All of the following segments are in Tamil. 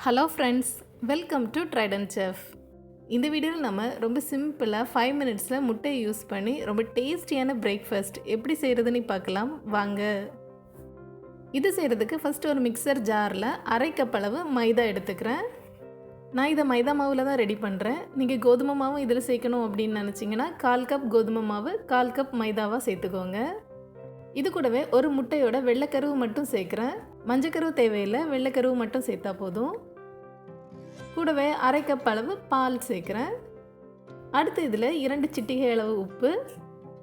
Hello friends, welcome to Trident chef. இந்த வீடியோவில் நம்ம ரொம்ப சிம்பிளாக 5 மினிட்ஸில் முட்டையை யூஸ் பண்ணி ரொம்ப டேஸ்டியான பிரேக்ஃபாஸ்ட் எப்படி செய்கிறதுன்னு பார்க்கலாம் வாங்க. இது செய்கிறதுக்கு ஃபஸ்ட்டு ஒரு மிக்சர் ஜாரில் 1/2 கப் அளவு மைதா எடுத்துக்கிறேன். நான் இதை மைதா மாவில் தான் ரெடி பண்ணுறேன். நீங்கள் கோதுமை மாவும் இதில் சேர்க்கணும் அப்படின்னு நினச்சிங்கன்னா 1/4 கப் கோதுமை மாவு 1/4 கப் மைதாவாக சேர்த்துக்கோங்க. இது கூடவே ஒரு முட்டையோட வெள்ளைக்கருவு மட்டும் சேர்க்குறேன். மஞ்சக்கருவு தேவையில்லை, வெள்ளைக்கருவு மட்டும் சேர்த்தா போதும். கூடவே 1/2 கப் அளவு பால் சேர்க்குறேன். அடுத்து இதில் 2 சிட்டிகை அளவு உப்பு,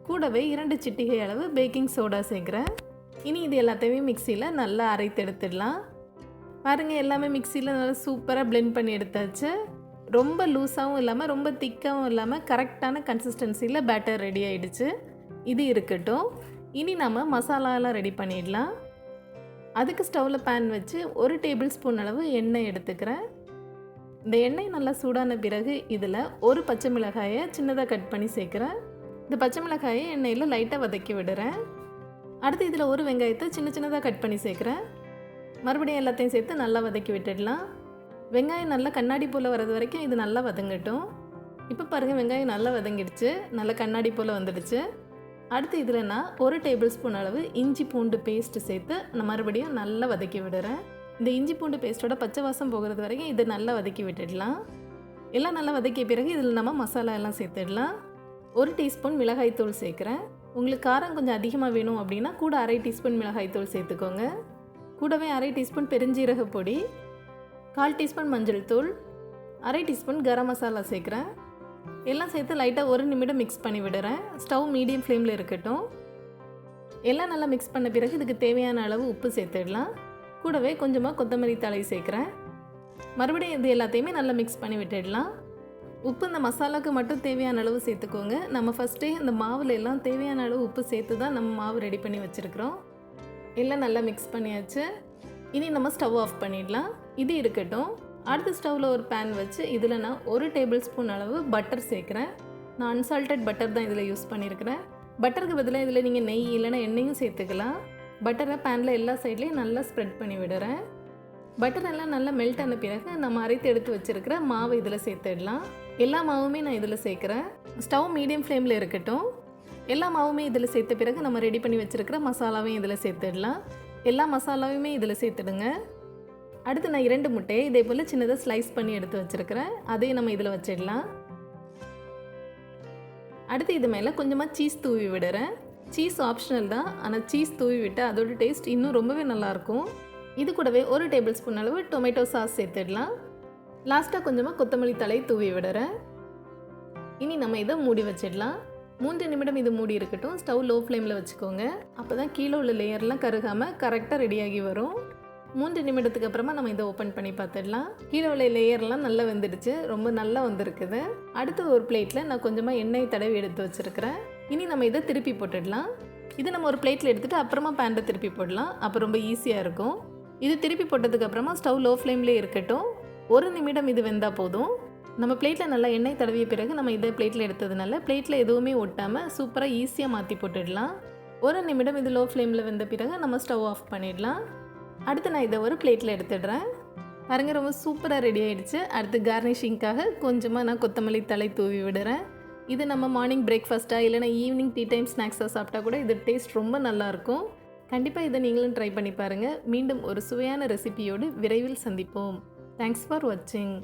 கூடவே 2 சிட்டிகை அளவு பேக்கிங் சோடா சேர்க்குறேன். இனி இது எல்லாத்தையுமே மிக்சியில் நல்லா அரைத்து எடுத்துடலாம். பாருங்கள், எல்லாமே மிக்சியில் நல்லா சூப்பராக பிளெண்ட் பண்ணி எடுத்தாச்சு. ரொம்ப லூஸாகவும் இல்லாமல் ரொம்ப திக்காகவும் இல்லாமல் கரெக்டான கன்சிஸ்டன்சியில் பேட்டர் ரெடி ஆகிடுச்சு. இது இருக்கட்டும். இனி நம்ம மசாலாலாம் ரெடி பண்ணிடலாம். அதுக்கு ஸ்டவ்வில் பேன் வச்சு 1 டேபிள் ஸ்பூன் அளவு எண்ணெய் எடுத்துக்கிறேன். இந்த எண்ணெய் நல்லா சூடான பிறகு இதில் ஒரு பச்சை மிளகாயை சின்னதாக கட் பண்ணி சேர்க்குறேன். இந்த பச்சை மிளகாயை எண்ணெயில் லைட்டாக வதக்கி விடுறேன். அடுத்து இதில் ஒரு வெங்காயத்தை சின்ன சின்னதாக கட் பண்ணி சேர்க்குறேன். மறுபடியும் எல்லாத்தையும் சேர்த்து நல்லா வதக்கி விட்டுடலாம். வெங்காயம் நல்லா கண்ணாடி போல் வர்றது வரைக்கும் இது நல்லா வதங்கட்டும். இப்போ பாருங்கள், வெங்காயம் நல்லா வதங்கிடுச்சு, நல்லா கண்ணாடி போல் வந்துடுச்சு. அடுத்து இதில் நான் 1 டேபிள் ஸ்பூன் அளவு இஞ்சி பூண்டு பேஸ்ட்டு சேர்த்து நான் மறுபடியும் நல்லா வதக்கி விடுறேன். இந்த இஞ்சி பூண்டு பேஸ்ட்டோட பச்சை வாசம் போகிறது வரைக்கும் இதை நல்லா வதக்கி விட்டுடலாம். எல்லாம் நல்லா வதக்கிய பிறகு இதில் நம்ம மசாலா எல்லாம் சேர்த்துடலாம். 1 டீஸ்பூன் மிளகாய்த்தூள் சேர்க்குறேன். உங்களுக்கு காரம் கொஞ்சம் அதிகமாக வேணும் அப்படின்னா கூட 1/2 டீஸ்பூன் மிளகாய்த்தூள் சேர்த்துக்கோங்க. கூடவே 1/2 டீஸ்பூன் பெருஞ்சீரக பொடி, 1/4 டீஸ்பூன் மஞ்சள் தூள், 1/2 டீஸ்பூன் கரம் மசாலா சேர்க்குறேன். எல்லாம் சேர்த்து லைட்டாக 1 நிமிடம் மிக்ஸ் பண்ணி விடுறேன். ஸ்டவ் மீடியம் ஃப்ளேமில் இருக்கட்டும். எல்லாம் நல்லா மிக்ஸ் பண்ண பிறகு இதுக்கு தேவையான அளவு உப்பு சேர்த்துடலாம். கூடவே கொஞ்சமாக கொத்தமல்லி தழை சேர்க்குறேன். மறுபடியும் இது எல்லாத்தையுமே நல்லா மிக்ஸ் பண்ணி விட்டுடலாம். உப்பு இந்த மசாலாவுக்கு மட்டும் தேவையான அளவு சேர்த்துக்கோங்க. நம்ம ஃபஸ்ட்டே இந்த மாவில் எல்லாம் தேவையான அளவு உப்பு சேர்த்து தான் நம்ம மாவு ரெடி பண்ணி வச்சுருக்கிறோம். எல்லாம் நல்லா மிக்ஸ் பண்ணியாச்சு. இனி நம்ம ஸ்டவ் ஆஃப் பண்ணிடலாம். இது இருக்கட்டும். அடுத்த ஸ்டவ்வில் ஒரு பேன் வச்சு இதில் நான் 1 டேபிள் ஸ்பூன் அளவு பட்டர் சேர்க்குறேன். நான் அன்சால்டட் பட்டர் தான் இதில் யூஸ் பண்ணியிருக்கிறேன். பட்டருக்கு பதிலாக இதில் நீங்கள் நெய் இல்லைன்னா எண்ணெயும் சேர்த்துக்கலாம். பட்டரை பேனில் எல்லா சைட்லேயும் நல்லா ஸ்ப்ரெட் பண்ணி விடுறேன். பட்டர் எல்லாம் நல்லா மெல்ட் ஆன பிறகு நம்ம அரைத்து எடுத்து வச்சுருக்கிற மாவை இதில் சேர்த்துடலாம். எல்லா மாவுமே நான் இதில் சேர்க்குறேன். ஸ்டவ் மீடியம் ஃப்ளேமில் இருக்கட்டும். எல்லா மாவுமே இதில் சேர்த்த பிறகு நம்ம ரெடி பண்ணி வச்சுருக்கிற மசாலாவையும் இதில் சேர்த்துடலாம். எல்லா மசாலாவையுமே இதில் சேர்த்துடுங்க. அடுத்து நான் 2 முட்டையை இதே போல் சின்னதாக ஸ்லைஸ் பண்ணி எடுத்து வச்சுருக்கிறேன். அதையும் நம்ம இதில் வச்சிடலாம். அடுத்து இது மேலே கொஞ்சமாக சீஸ் தூவி விடுறேன். சீஸ் ஆப்ஷனல் தான், ஆனால் சீஸ் தூவி விட்டால் அதோட டேஸ்ட் இன்னும் ரொம்பவே நல்லாயிருக்கும். இது கூடவே 1 டேபிள் ஸ்பூன் அளவு டொமேட்டோ சாஸ் சேர்த்துடலாம். லாஸ்ட்டாக கொஞ்சமாக கொத்தமல்லி தழை தூவி விடுறேன். இனி நம்ம இதை மூடி வச்சிடலாம். 3 நிமிடம் இது மூடி இருக்கட்டும். ஸ்டவ் லோ ஃப்ளேமில் வச்சுக்கோங்க. அப்போ தான் கீழே உள்ள லேயர்லாம் கருகாமல் கரெக்டாக ரெடியாகி வரும். 3 நிமிடத்துக்கு அப்புறமா நம்ம இதை ஓப்பன் பண்ணி பார்த்துடலாம். கீழே உள்ள லேயர்லாம் நல்லா வெந்துடுச்சு, ரொம்ப நல்லா வந்திருக்குது. அடுத்து ஒரு பிளேட்டில் நான் கொஞ்சமாக எண்ணெய் தடவி எடுத்து வச்சுருக்கிறேன். இனி நம்ம இதை திருப்பி போட்டுடலாம். இதை நம்ம ஒரு பிளேட்டில் எடுத்துகிட்டு அப்புறமா பேனில் திருப்பி போடலாம். அப்போ ரொம்ப ஈஸியாக இருக்கும். இது திருப்பி போட்டதுக்கு அப்புறமா ஸ்டவ் லோ ஃப்ளேம்லேயே இருக்கட்டும். 1 நிமிடம் இது வெந்தால் போதும். நம்ம பிளேட்டில் நல்லா எண்ணெய் தடவிய பிறகு நம்ம இதை பிளேட்டில் எடுத்ததுனால பிளேட்டில் எதுவுமே ஒட்டாமல் சூப்பராக ஈஸியாக மாற்றி போட்டுடலாம். 1 நிமிடம் இது லோ ஃப்ளேமில் வெந்த பிறகு நம்ம ஸ்டவ் ஆஃப் பண்ணிடலாம். அடுத்து நான் இதை ஒரு பிளேட்டில் எடுத்துடுறேன். பாருங்க, ரொம்ப சூப்பராக ரெடி ஆகிடுச்சு. அடுத்து கார்னிஷிங்காக கொஞ்சமாக நான் கொத்தமல்லி தழை தூவி விடுறேன். இது நம்ம மார்னிங் பிரேக்ஃபாஸ்ட்டாக இல்லைனா ஈவினிங் டீ டைம் ஸ்நாக்ஸாக சாப்பிட்டா கூட இது டேஸ்ட் ரொம்ப நல்லாயிருக்கும். கண்டிப்பாக இதை நீங்களும் ட்ரை பண்ணி பாருங்கள். மீண்டும் ஒரு சுவையான ரெசிபியோடு விரைவில் சந்திப்போம். தேங்க்ஸ் ஃபார் வாட்சிங்.